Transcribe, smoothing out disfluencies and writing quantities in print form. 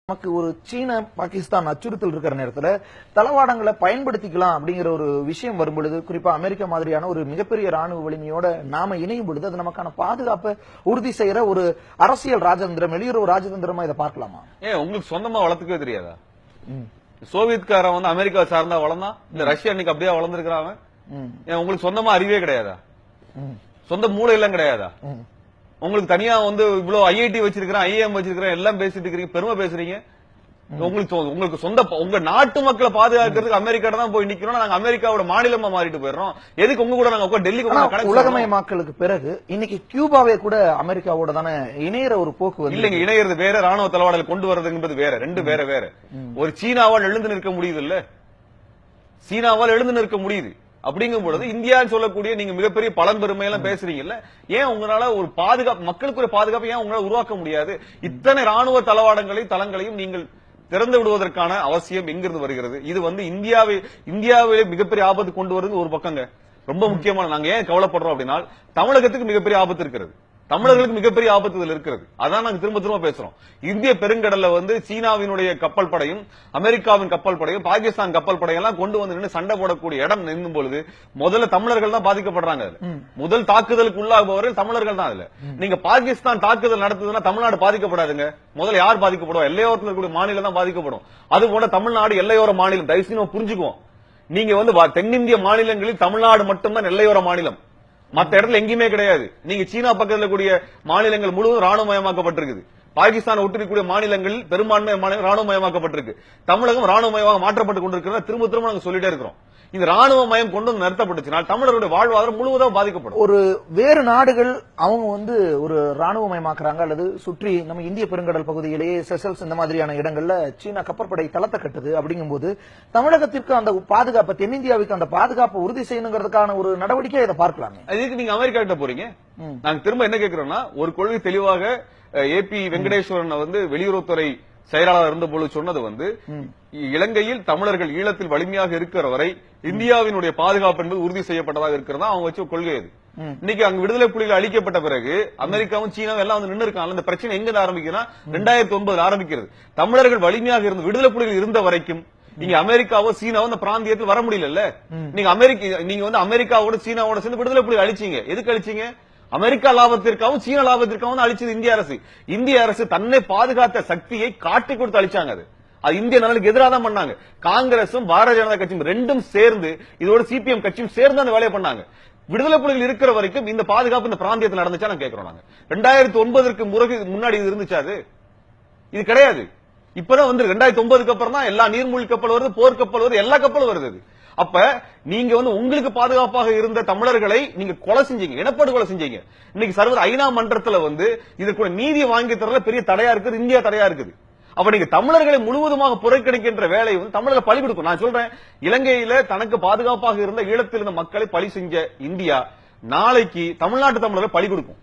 நமக்கு ஒரு சீன பாகிஸ்தான் அச்சுறுத்தல் இருக்கிற நேரத்துல தளவாடங்களை பயன்படுத்திக்கலாம் அப்படிங்கிற ஒரு விஷயம் வரும் பொழுது, குறிப்பா அமெரிக்கா மாதிரியான ஒரு மிகப்பெரிய ராணுவ வலிமையோட நாம இணையும் பொழுது அது நமக்கான பாதுகாப்பை உறுதி செய்யற ஒரு அரசியல் ராஜதந்திரம், வெளியுறவு ராஜதந்திரமா இதை பார்க்கலாமா? உங்களுக்கு சொந்தமா வளர்த்துக்கவே தெரியாதா? சோவியத்காரன் வந்து அமெரிக்கா சார்ந்தா வளர்ந்தான், இந்த ரஷ்யா இன்னைக்கு அப்படியே வளர்ந்துருக்காங்க. உங்களுக்கு சொந்தமா அறிவே கிடையாதா? சொந்த மூளை எல்லாம் கிடையாதா? உங்களுக்கு தனியா வந்து இவ்வளவு ஐஐடி வச்சிருக்கிறேன், ஐஏஎம் வச்சிருக்கிறேன், எல்லாம் பேசிட்டு இருக்கீங்க, பெருமை பேசுறீங்க. உங்களுக்கு சொந்த உங்க நாட்டு மக்களை பாதுகாக்கிறதுக்கு அமெரிக்கா தான் போய் நிக்கிறோம். நாங்க அமெரிக்காவோட மாநிலமா மாறிட்டு போயிடுறோம். எதுக்கு உங்க கூட நாங்க டெல்லி உலகமயமாக்கலுக்கு பிறகு இன்னைக்கு கியூபாவே கூட அமெரிக்காவோட தானே இணையற ஒரு போக்கு இல்லைங்க. இணையறது வேற, ராணுவ தளவாடல் கொண்டு வர்றதுங்கிறது வேற, ரெண்டு வேற. ஒரு சீனாவால் எழுந்து நிற்க முடியுது இல்ல, சீனாவால் எழுந்து நிற்க முடியுது. அப்படிங்கும் பொழுது இந்தியா சொல்லக்கூடிய நீங்க மிகப்பெரிய பலம் பெருமை எல்லாம் பேசுறீங்கல்ல, ஏன் உங்களால ஒரு பாதுகாப்பு, மக்களுக்கு ஒரு பாதுகாப்பு ஏன் உங்களால உருவாக்க முடியாது? இத்தனை ராணுவ தளவாடங்களையும் தளங்களையும் நீங்கள் திறந்து விடுவதற்கான அவசியம் எங்கிருந்து வருகிறது? இது வந்து இந்தியாவிலே மிகப்பெரிய ஆபத்து கொண்டு வருது ஒரு பக்கங்க. ரொம்ப முக்கியமான நாங்க ஏன் கவலைப்படுறோம் அப்படின்னா, தமிழகத்துக்கு மிகப்பெரிய ஆபத்து இருக்கிறது, தமிழர்களுக்கு மிகப்பெரிய ஆபத்து இதில் இருக்கிறது. அதான் நாங்க திரும்ப பேசுறோம். இந்திய பெருங்கடல்ல வந்து சீனாவினுடைய கப்பல் படையும், அமெரிக்காவின் கப்பல் படையும், பாகிஸ்தான் கப்பல் படையும் எல்லாம் கொண்டு வந்து நின்று சண்டை போடக்கூடிய இடம் நிற்கும் பொழுது முதல்ல தமிழர்கள் தான் பாதிக்கப்படுறாங்க. முதல் தாக்குதலுக்கு உள்ளாகுபவர்கள் தமிழர்கள் தான். அதுல நீங்க பாகிஸ்தான் தாக்குதல் நடத்துதுன்னா தமிழ்நாடு பாதிக்கப்படாதுங்க. முதல்ல யார் பாதிக்கப்படும்? எல்லையோரத்தில் இருக்கக்கூடிய மாநிலம் தான் பாதிக்கப்படும். அது போல தமிழ்நாடு எல்லையோர மாநிலம். தயவுசெய்து புரிஞ்சுக்குவோம். நீங்க வந்து தென்னிந்திய மாநிலங்களில் தமிழ்நாடு மட்டும்தான் எல்லையோர மாநிலம், மத்த இடத்துல எங்கேயுமே கிடையாது. நீங்க சீனா பக்கத்தில் கூடிய மாநிலங்கள் முழுவதும் ராணுவமயமாக்கப்பட்டிருக்கு. பாகிஸ்தான் ஒட்டிருக்கக்கூடிய மாநிலங்களில் பெரும்பான்மை மாநிலம் ராணுவமயமாக்கப்பட்டிருக்கு. தமிழகம் ராணுவமயமாக மாற்றப்பட்டு கொண்டிருக்கிறத திரும்ப நாங்க சொல்லிட்டே இருக்கிறோம். இந்த ராணுவ மயம் கொண்டு வந்து நிறுத்தப்பட்டுச்சுனால் தமிழர்களுடைய வாழ்வாதாரம் முழுவதும் பாதிக்கப்படும். ஒரு வேறு நாடுகள் அவங்க வந்து ஒரு ராணுவமயமாக்குறாங்க, அல்லது சுற்றி நம்ம இந்திய பெருங்கடல் பகுதியிலேயே செசல்ஸ் இந்த மாதிரியான இடங்கள்ல சீனா கப்பற்படை தளத்தை கட்டுது. அப்படிங்கும் போது தமிழகத்திற்கு அந்த பாதுகாப்பு, தென்னிந்தியாவுக்கு அந்த பாதுகாப்பு உறுதி செய்யணுங்கிறதுக்கான ஒரு நடவடிக்கை இதை பார்க்கலாமே. இதுக்கு நீங்க அமெரிக்கா கிட்ட போறீங்க. நாங்க திரும்ப என்ன கேட்கிறோம்னா, ஒரு கொள்கை தெளிவாக ஏபி வெங்கடேஸ்வரன் வந்து வெளியுறவுத்துறை செயலாளர் இருந்த பொழுது சொன்னது வந்து, இலங்கையில் தமிழர்கள் ஈழத்தில் வலிமையாக இருக்கிற வரை இந்தியாவினுடைய பாதுகாப்பு என்பது உறுதி செய்யப்பட்டதாக இருக்கிறதா அவங்க வச்ச கொள்கை. அது இன்னைக்கு அங்க விடுதலை புலிகள் அழிக்கப்பட்ட பிறகு அமெரிக்காவும் சீனாவும் எல்லாம் வந்து நின்று இருக்காங்க. இந்த பிரச்சனை எங்க ஆரம்பிக்குதுன்னா 2009 ஆரம்பிக்கிறது. தமிழர்கள் வலிமையாக இருந்து விடுதலை புலிகள் இருந்த வரைக்கும் நீங்க அமெரிக்காவோ சீனாவோ இந்த பிராந்தியத்தில் வர முடியல. நீங்க வந்து அமெரிக்காவோட சீனாவோட சேர்ந்து விடுதலை புலிகள் அழிச்சீங்க. எதுக்கு அழிச்சீங்க? அமெரிக்கா லாபத்திற்காகவும் சீன லாபத்திற்காகவும் அழிச்சது இந்திய அரசு. இந்திய அரசு தன்னை பாதுகாத்த சக்தியை காட்டி கொடுத்து அழிச்சாங்க. அது இந்திய நலனுக்கு எதிராக தான் பண்ணாங்க. காங்கிரசும் பாரதிய ஜனதா கட்சியும் ரெண்டும் சேர்ந்து, இதோட சிபிஎம் கட்சியும் சேர்ந்து அந்த வேலையை பண்ணாங்க. விடுதலை புலிகள் இருக்கிற வரைக்கும் இந்த பாதுகாப்பு இந்த பிராந்தியத்தில் நடந்துச்சா நான் கேட்கிறோம். நாங்க 2009 முன்னாடி இது இருந்துச்சா? இது கிடையாது. இப்பதான் வந்து 2009 அப்புறம் தான் எல்லா நீர்மூழ்கி கப்பல் வருது, போர்க்கப்பல் வருது, எல்லா கப்பலும் வருது. அப்ப நீங்க வந்து உங்களுக்கு பாதுகாப்பாக இருந்த தமிழர்களை நீங்க கொலை செஞ்சீங்க, இனப்படுகொலை செஞ்சீங்க. இன்னைக்கு சர்வ ஐநா மன்றத்துல வந்து இதற்கு நீதியை வாங்கி தரல பெரிய தடையா இருக்குது, இந்தியா தடையா இருக்குது. அப்ப நீங்க தமிழர்களை முழுவதுமாக புறக்கணிக்கின்ற வேலையை வந்து தமிழர்கள் பலி கொடுக்கும். நான் சொல்றேன், இலங்கையில தனக்கு பாதுகாப்பாக இருந்த ஈழத்தில் இருந்த மக்களை பலி செஞ்ச இந்தியா நாளைக்கு தமிழ்நாட்டு தமிழர்கள் பலி கொடுக்கும்.